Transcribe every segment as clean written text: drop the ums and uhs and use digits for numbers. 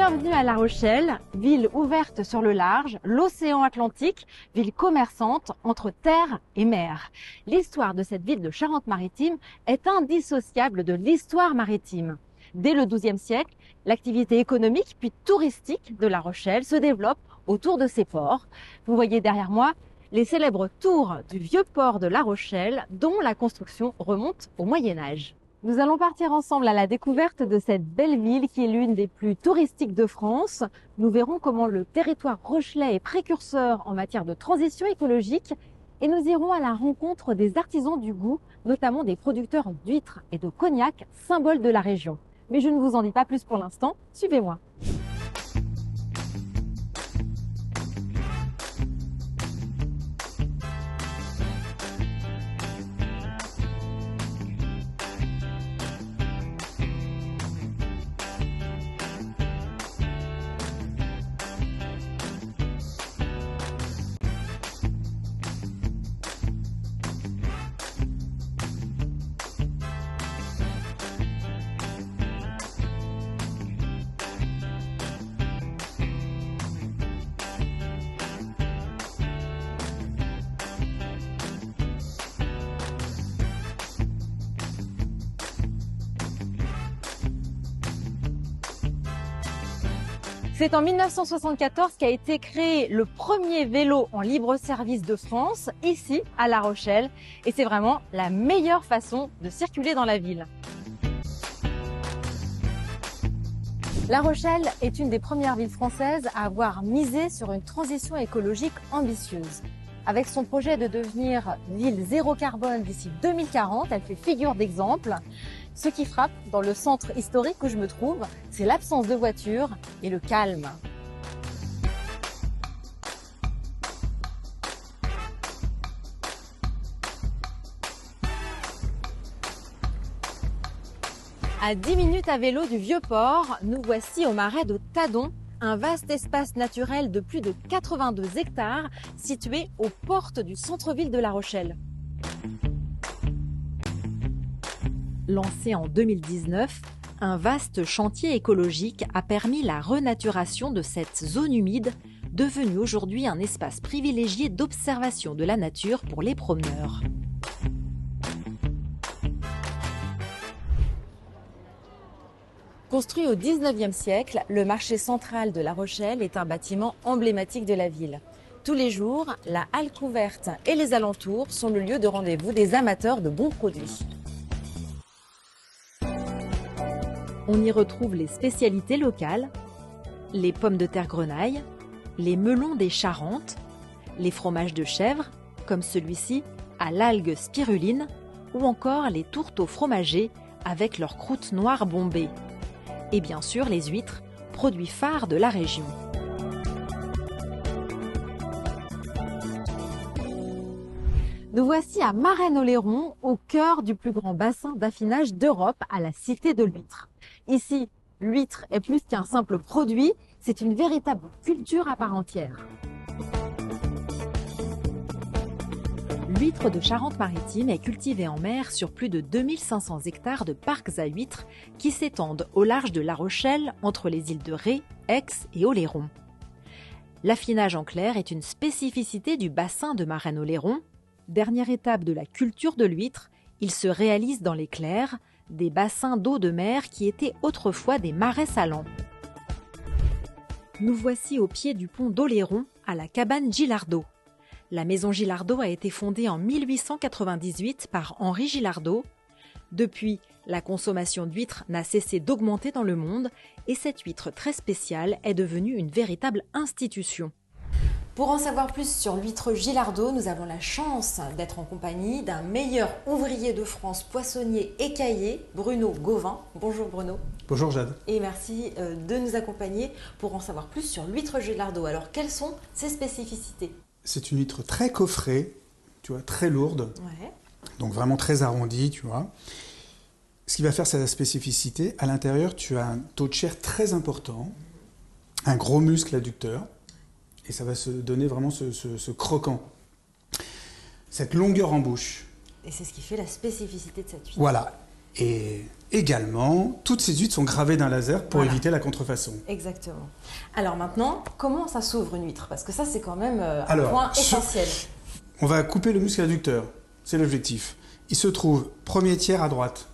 Bienvenue à La Rochelle, ville ouverte sur le large, l'océan Atlantique, ville commerçante entre terre et mer. L'histoire de cette ville de Charente-Maritime est indissociable de l'histoire maritime. Dès le XIIe siècle, l'activité économique puis touristique de La Rochelle se développe autour de ces ports. Vous voyez derrière moi les célèbres tours du vieux port de La Rochelle dont la construction remonte au Moyen-Âge. Nous allons partir ensemble à la découverte de cette belle ville qui est l'une des plus touristiques de France. Nous verrons comment le territoire rochelais est précurseur en matière de transition écologique et nous irons à la rencontre des artisans du goût, notamment des producteurs d'huîtres et de cognac, symboles de la région. Mais je ne vous en dis pas plus pour l'instant, suivez-moi. C'est en 1974 qu'a été créé le premier vélo en libre service de France, ici à La Rochelle. Et c'est vraiment la meilleure façon de circuler dans la ville. La Rochelle est une des premières villes françaises à avoir misé sur une transition écologique ambitieuse. Avec son projet de devenir ville zéro carbone d'ici 2040, elle fait figure d'exemple. Ce qui frappe dans le centre historique où je me trouve, c'est l'absence de voitures et le calme. À 10 minutes à vélo du Vieux-Port, nous voici au marais de Tadon, un vaste espace naturel de plus de 82 hectares situé aux portes du centre-ville de La Rochelle. Lancé en 2019, un vaste chantier écologique a permis la renaturation de cette zone humide, devenue aujourd'hui un espace privilégié d'observation de la nature pour les promeneurs. Construit au XIXe siècle, le marché central de La Rochelle est un bâtiment emblématique de la ville. Tous les jours, la halle couverte et les alentours sont le lieu de rendez-vous des amateurs de bons produits. On y retrouve les spécialités locales, les pommes de terre grenaille, les melons des Charentes, les fromages de chèvre, comme celui-ci à l'algue spiruline, ou encore les tourteaux fromagés avec leur croûte noire bombée. Et bien sûr les huîtres, produits phares de la région. Nous voici à Marennes-Oléron, au cœur du plus grand bassin d'affinage d'Europe, à la Cité de l'Huître. Ici, l'huître est plus qu'un simple produit, c'est une véritable culture à part entière. L'huître de Charente-Maritime est cultivée en mer sur plus de 2500 hectares de parcs à huîtres qui s'étendent au large de La Rochelle, entre les îles de Ré, Aix et Oléron. L'affinage en clair est une spécificité du bassin de Marennes-Oléron. Dernière étape de la culture de l'huître, il se réalise dans les clairs, des bassins d'eau de mer qui étaient autrefois des marais salants. Nous voici au pied du pont d'Oléron, à la cabane Gilardot. La maison Gilardot a été fondée en 1898 par Henri Gilardot. Depuis, la consommation d'huîtres n'a cessé d'augmenter dans le monde et cette huître très spéciale est devenue une véritable institution. Pour en savoir plus sur l'huître Gilardot, nous avons la chance d'être en compagnie d'un meilleur ouvrier de France, poissonnier écaillé, Bruno Gauvin. Bonjour Bruno. Bonjour Jade. Et merci de nous accompagner pour en savoir plus sur l'huître Gilardot. Alors quelles sont ses spécificités? C'est une huître très coffrée, tu vois, très lourde, Ouais. donc vraiment très arrondie, tu vois. Ce qui va faire sa spécificité, à l'intérieur, tu as un taux de chair très important, un gros muscle adducteur, et ça va se donner vraiment ce croquant, cette longueur en bouche. Et c'est ce qui fait la spécificité de cette huître. Voilà. Et également, toutes ces huîtres sont gravées d'un laser pour éviter la contrefaçon. Exactement. Alors maintenant, comment ça s'ouvre une huître? Parce que ça, c'est quand même un Alors, point essentiel. On va couper le muscle adducteur, c'est l'objectif. Il se trouve premier tiers à droite.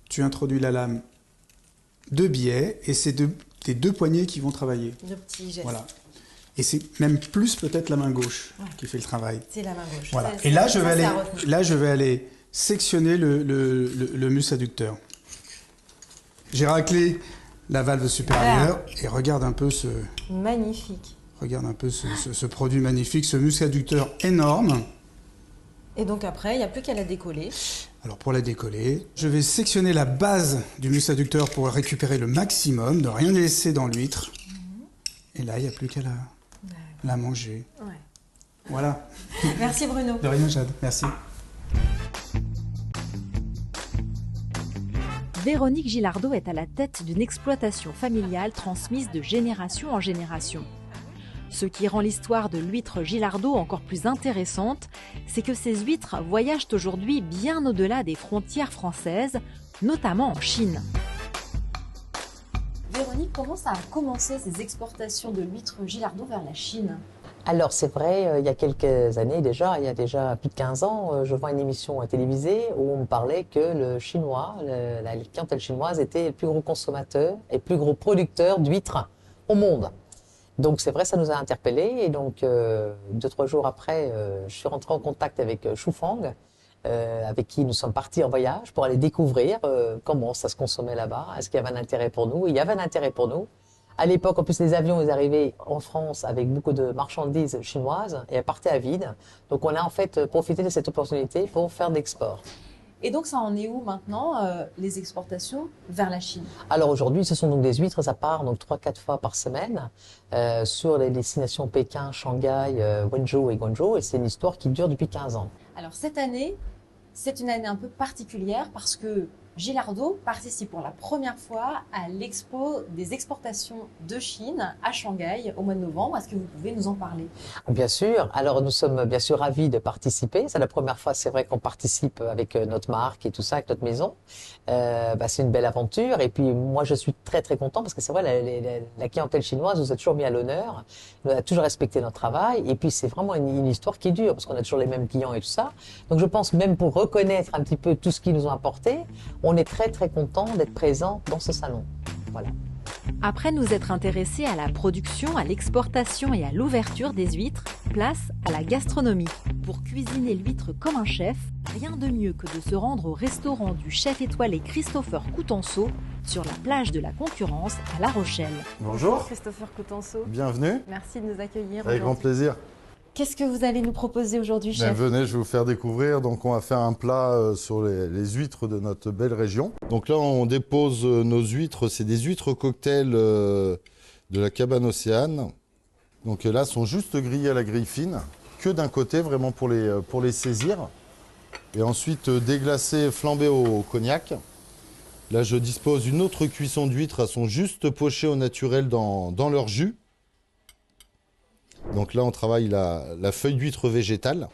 Tu introduis la lame de biais et c'est tes deux poignets qui vont travailler. Le petit geste. Voilà. Et c'est même plus peut-être la main gauche qui fait le travail. C'est la main gauche. Voilà. Et là, je vais aller sectionner le muscle adducteur. J'ai raclé la valve supérieure et regarde un peu Magnifique. Regarde un peu ce produit magnifique, ce muscle adducteur énorme. Et donc après, il n'y a plus qu'à la décoller. Alors pour la décoller, je vais sectionner la base du muscle adducteur pour récupérer le maximum, ne rien laisser dans l'huître. Et là, il n'y a plus qu'à la manger. Ouais. Voilà. Merci Bruno. De rien, Jade. Merci. Véronique Gilardot est à la tête d'une exploitation familiale transmise de génération en génération. Ce qui rend l'histoire de l'huître Gilardot encore plus intéressante, c'est que ces huîtres voyagent aujourd'hui bien au-delà des frontières françaises, notamment en Chine. Véronique, comment ça a commencé ces exportations de l'huître Gilardot vers la Chine? Alors c'est vrai, il y a quelques années déjà, il y a déjà plus de 15 ans, je vois une émission télévisée où on me parlait que le chinois, la clientèle chinoise était le plus gros consommateur et le plus gros producteur d'huîtres au monde. Donc c'est vrai, ça nous a interpellés et donc 2-3 jours après, je suis rentrée en contact avec Xu Fang, avec qui nous sommes partis en voyage pour aller découvrir comment ça se consommait là-bas, est-ce qu'il y avait un intérêt pour nous. Il y avait un intérêt pour nous. À l'époque, en plus, les avions, ils arrivaient en France avec beaucoup de marchandises chinoises et elles partaient à vide. Donc on a en fait profité de cette opportunité pour faire de l'export. Et donc ça en est où maintenant, les exportations vers la Chine? Alors aujourd'hui, ce sont donc des huîtres, ça part donc 3-4 fois par semaine sur les destinations Pékin, Shanghai, Wenzhou et Guangzhou. Et c'est une histoire qui dure depuis 15 ans. Alors cette année, c'est une année un peu particulière parce que Gilardot participe pour la première fois à l'expo des exportations de Chine à Shanghai au mois de novembre. Est-ce que vous pouvez nous en parler? Bien sûr. Alors nous sommes bien sûr ravis de participer. C'est la première fois, c'est vrai, qu'on participe avec notre marque et tout ça, avec notre maison. C'est une belle aventure. Et puis moi, je suis très très content parce que c'est vrai, la clientèle chinoise nous a toujours mis à l'honneur, nous a toujours respecté notre travail. Et puis c'est vraiment une histoire qui est dure parce qu'on a toujours les mêmes clients et tout ça. Donc je pense même pour reconnaître un petit peu tout ce qu'ils nous ont apporté, on est très très content d'être présent dans ce salon. Voilà. Après nous être intéressés à la production, à l'exportation et à l'ouverture des huîtres, place à la gastronomie. Pour cuisiner l'huître comme un chef, rien de mieux que de se rendre au restaurant du chef étoilé Christopher Coutenceau sur la plage de la Concurrence à La Rochelle. Bonjour. Christopher Coutenceau. Bienvenue. Merci de nous accueillir. Avec grand plaisir. Qu'est-ce que vous allez nous proposer aujourd'hui, chef? Venez, je vais vous faire découvrir. Donc, on va faire un plat sur les huîtres de notre belle région. Donc là, on dépose nos huîtres. C'est des huîtres cocktail de la cabane Océane. Donc là, elles sont juste grillées à la grille fine, que d'un côté, vraiment pour les saisir. Et ensuite, déglacées, flambées au cognac. Là, je dispose d'une autre cuisson d'huîtres. Elles sont juste pochées au naturel dans leur jus. Donc là, on travaille la feuille d'huître végétale.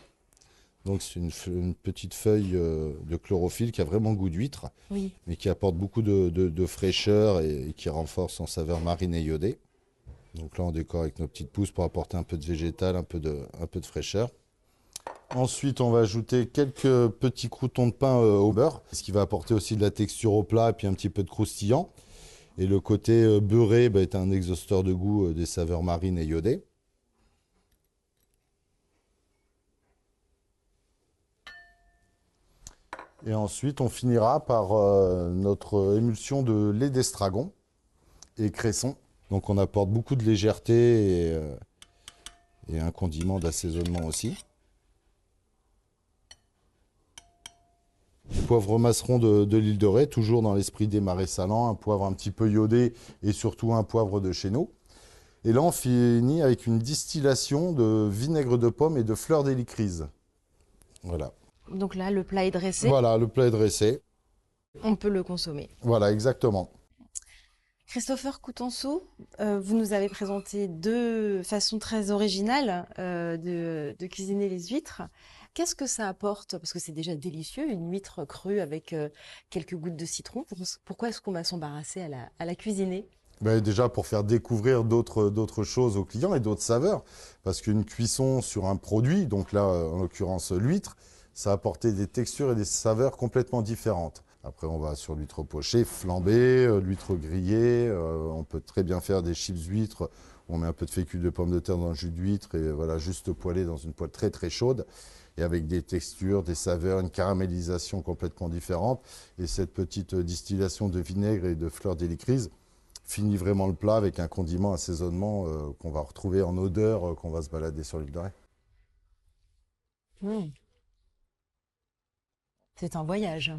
Donc c'est une petite feuille de chlorophylle qui a vraiment goût d'huître, oui, mais qui apporte beaucoup de fraîcheur et qui renforce en saveur marine et iodée. Donc là, on décore avec nos petites pousses pour apporter un peu de végétal, un peu de fraîcheur. Ensuite, on va ajouter quelques petits croûtons de pain au beurre, ce qui va apporter aussi de la texture au plat et puis un petit peu de croustillant. Et le côté beurré est un exhausteur de goût des saveurs marines et iodées. Et ensuite, on finira par notre émulsion de lait d'estragon et cresson. Donc on apporte beaucoup de légèreté et un condiment d'assaisonnement aussi. Poivre maceron de l'île de Ré, toujours dans l'esprit des marais salants, un poivre un petit peu iodé et surtout un poivre de chez nous. Et là, on finit avec une distillation de vinaigre de pomme et de fleurs d'hélicryse. Voilà. Donc là, le plat est dressé. Voilà, le plat est dressé. On peut le consommer. Voilà, exactement. Christopher Coutenceau, vous nous avez présenté deux façons très originales de cuisiner les huîtres. Qu'est-ce que ça apporte? Parce que c'est déjà délicieux, une huître crue avec quelques gouttes de citron. Pourquoi est-ce qu'on va s'embarrasser à la cuisiner? Ben, déjà pour faire découvrir d'autres choses aux clients et d'autres saveurs. Parce qu'une cuisson sur un produit, donc là en l'occurrence l'huître, ça a apporté des textures et des saveurs complètement différentes. Après on va sur l'huître pochée, flambée, l'huître grillée, on peut très bien faire des chips huîtres, on met un peu de fécule de pomme de terre dans le jus d'huître et voilà, juste poêlé dans une poêle très très chaude et avec des textures, des saveurs, une caramélisation complètement différente. Et cette petite distillation de vinaigre et de fleurs d'hélicryse finit vraiment le plat avec un condiment, assaisonnement qu'on va retrouver en odeur, qu'on va se balader sur l'île de Ré. Mmh. C'est un voyage.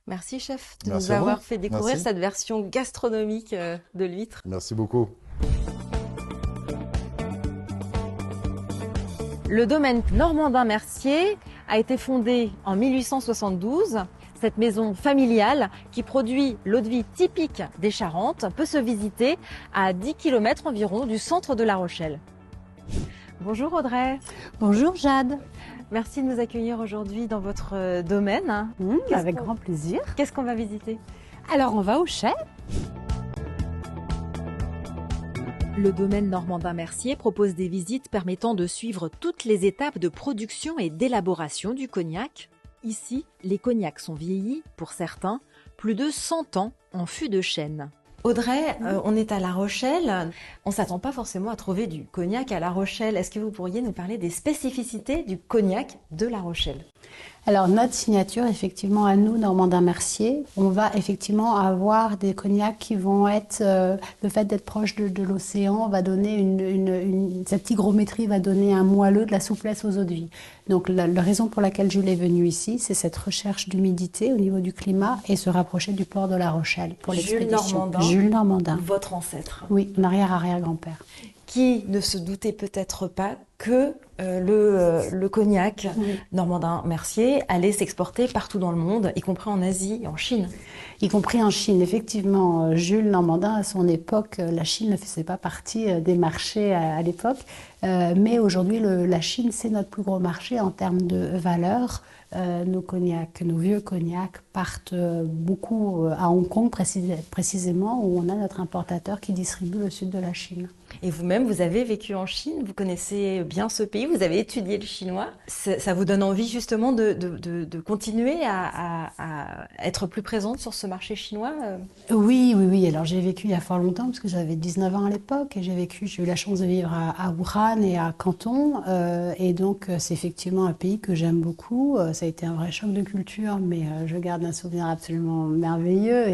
Merci chef de Merci nous à vous. avoir fait découvrir Merci. cette version gastronomique de l'huître. Merci beaucoup. Le domaine Normandin-Mercier a été fondé en 1872. Cette maison familiale qui produit l'eau de vie typique des Charentes peut se visiter à 10 km environ du centre de La Rochelle. Bonjour Audrey. Bonjour Jade. Merci de nous accueillir aujourd'hui dans votre domaine. Avec grand plaisir. Qu'est-ce qu'on va visiter? Alors on va au chai. Le domaine Normandin-Mercier propose des visites permettant de suivre toutes les étapes de production et d'élaboration du cognac. Ici, les cognacs sont vieillis, pour certains, plus de 100 ans en fût de chêne. Audrey, on est à La Rochelle. On ne s'attend pas forcément à trouver du cognac à La Rochelle. Est-ce que vous pourriez nous parler des spécificités du cognac de La Rochelle? Alors notre signature, effectivement, à nous, Normandin-Mercier, on va effectivement avoir des cognacs qui vont être, le fait d'être proche de l'océan va donner cette hygrométrie va donner un moelleux, de la souplesse aux eaux de vie. Donc la raison pour laquelle Jules est venu ici, c'est cette recherche d'humidité au niveau du climat et se rapprocher du port de La Rochelle pour l'expédition. Jules Normandin. Votre ancêtre. Oui, mon arrière-arrière-grand-père. Qui ne se doutait peut-être pas que le cognac Normandin-Mercier allait s'exporter partout dans le monde, y compris en Asie et en Chine. Y compris en Chine. Effectivement, Jules Normandin, à son époque, la Chine ne faisait pas partie des marchés à l'époque. Mais aujourd'hui, la Chine, c'est notre plus gros marché en termes de valeur. Nos cognacs, nos vieux cognacs partent beaucoup à Hong Kong précisément, où on a notre importateur qui distribue le sud de la Chine. Et vous-même, vous avez vécu en Chine, vous connaissez bien ce pays, vous avez étudié le chinois. Ça vous donne envie justement de continuer à être plus présente sur ce marché chinois? Oui. Alors j'ai vécu il y a fort longtemps, parce que j'avais 19 ans à l'époque, et j'ai eu la chance de vivre à Wuhan et à Canton. Et donc c'est effectivement un pays que j'aime beaucoup. Ça a été un vrai choc de culture, mais je garde un souvenir absolument merveilleux.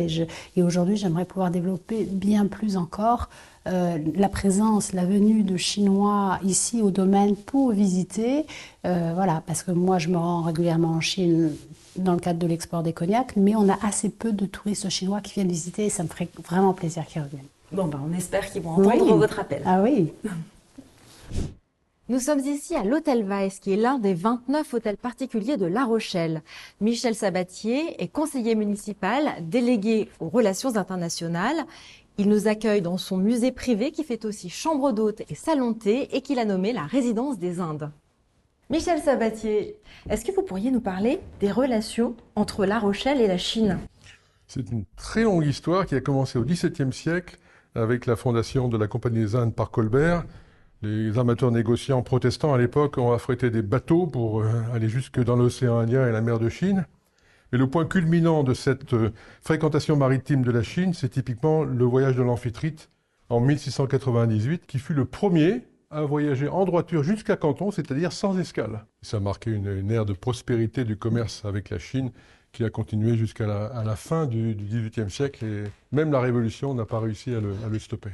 Et aujourd'hui, j'aimerais pouvoir développer bien plus encore la présence, la venue de Chinois ici au domaine pour visiter. Voilà, parce que moi, je me rends régulièrement en Chine dans le cadre de l'export des cognacs, mais on a assez peu de touristes chinois qui viennent visiter et ça me ferait vraiment plaisir qu'ils reviennent. Bon, on espère qu'ils vont entendre votre appel. Ah oui. Nous sommes ici à l'Hôtel Weiss, qui est l'un des 29 hôtels particuliers de La Rochelle. Michel Sabatier est conseiller municipal, délégué aux relations internationales. Il nous accueille dans son musée privé qui fait aussi chambre d'hôte et salon de thé et qu'il a nommé la résidence des Indes. Michel Sabatier, est-ce que vous pourriez nous parler des relations entre La Rochelle et la Chine? C'est une très longue histoire qui a commencé au XVIIe siècle avec la fondation de la Compagnie des Indes par Colbert. Les armateurs négociants protestants à l'époque ont affrété des bateaux pour aller jusque dans l'océan Indien et la mer de Chine. Et le point culminant de cette fréquentation maritime de la Chine, c'est typiquement le voyage de l'Amphitrite en 1698, qui fut le premier à voyager en droiture jusqu'à Canton, c'est-à-dire sans escale. Ça a marqué une ère de prospérité du commerce avec la Chine qui a continué jusqu'à la fin du XVIIIe siècle. Et même la Révolution n'a pas réussi à le stopper.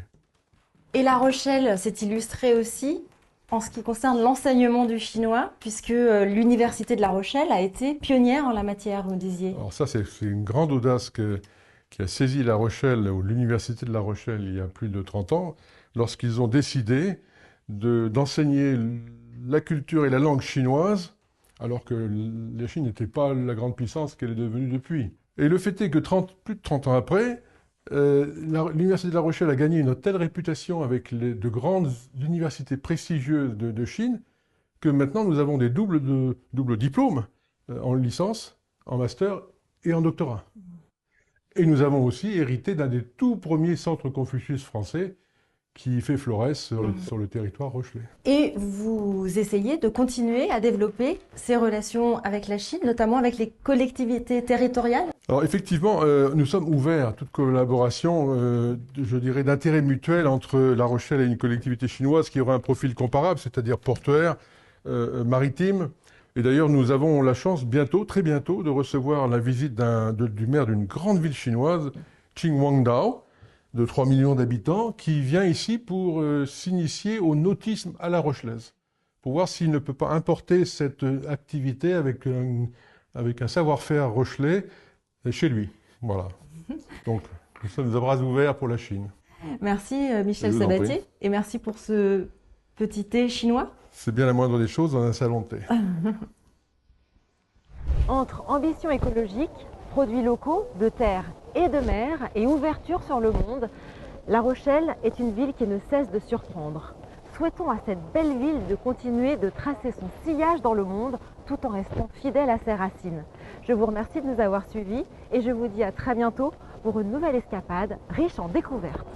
Et La Rochelle s'est illustrée aussi en ce qui concerne l'enseignement du chinois, puisque l'université de La Rochelle a été pionnière en la matière, vous disiez. Alors ça, c'est une grande audace qui a saisi La Rochelle, ou l'université de La Rochelle, il y a plus de 30 ans, lorsqu'ils ont décidé d'enseigner la culture et la langue chinoise, alors que la Chine n'était pas la grande puissance qu'elle est devenue depuis. Et le fait est que plus de 30 ans après, l'université de La Rochelle a gagné une telle réputation avec de grandes universités prestigieuses de Chine que maintenant nous avons des doubles diplômes en licence, en master et en doctorat. Et nous avons aussi hérité d'un des tout premiers centres Confucius français qui fait florès sur le territoire rochelais. Et vous essayez de continuer à développer ces relations avec la Chine, notamment avec les collectivités territoriales? Alors effectivement, nous sommes ouverts à toute collaboration, je dirais, d'intérêt mutuel entre La Rochelle et une collectivité chinoise qui aurait un profil comparable, c'est-à-dire portuaire, maritime. Et d'ailleurs, nous avons la chance bientôt, très bientôt, de recevoir la visite du maire d'une grande ville chinoise, Qing Guangdao, de 3 millions d'habitants, qui vient ici pour s'initier au nautisme à la rochelaise, pour voir s'il ne peut pas importer cette activité avec un savoir-faire rochelais chez lui. Voilà. Donc, nous sommes à bras ouverts pour la Chine. Merci Michel Je vous en Sabatier, prie. et merci pour ce petit thé chinois. C'est bien la moindre des choses dans un salon de thé. Entre ambition écologique, produits locaux, de terre et de mer, et ouverture sur le monde, La Rochelle est une ville qui ne cesse de surprendre. Souhaitons à cette belle ville de continuer de tracer son sillage dans le monde tout en restant fidèle à ses racines. Je vous remercie de nous avoir suivis et je vous dis à très bientôt pour une nouvelle escapade riche en découvertes.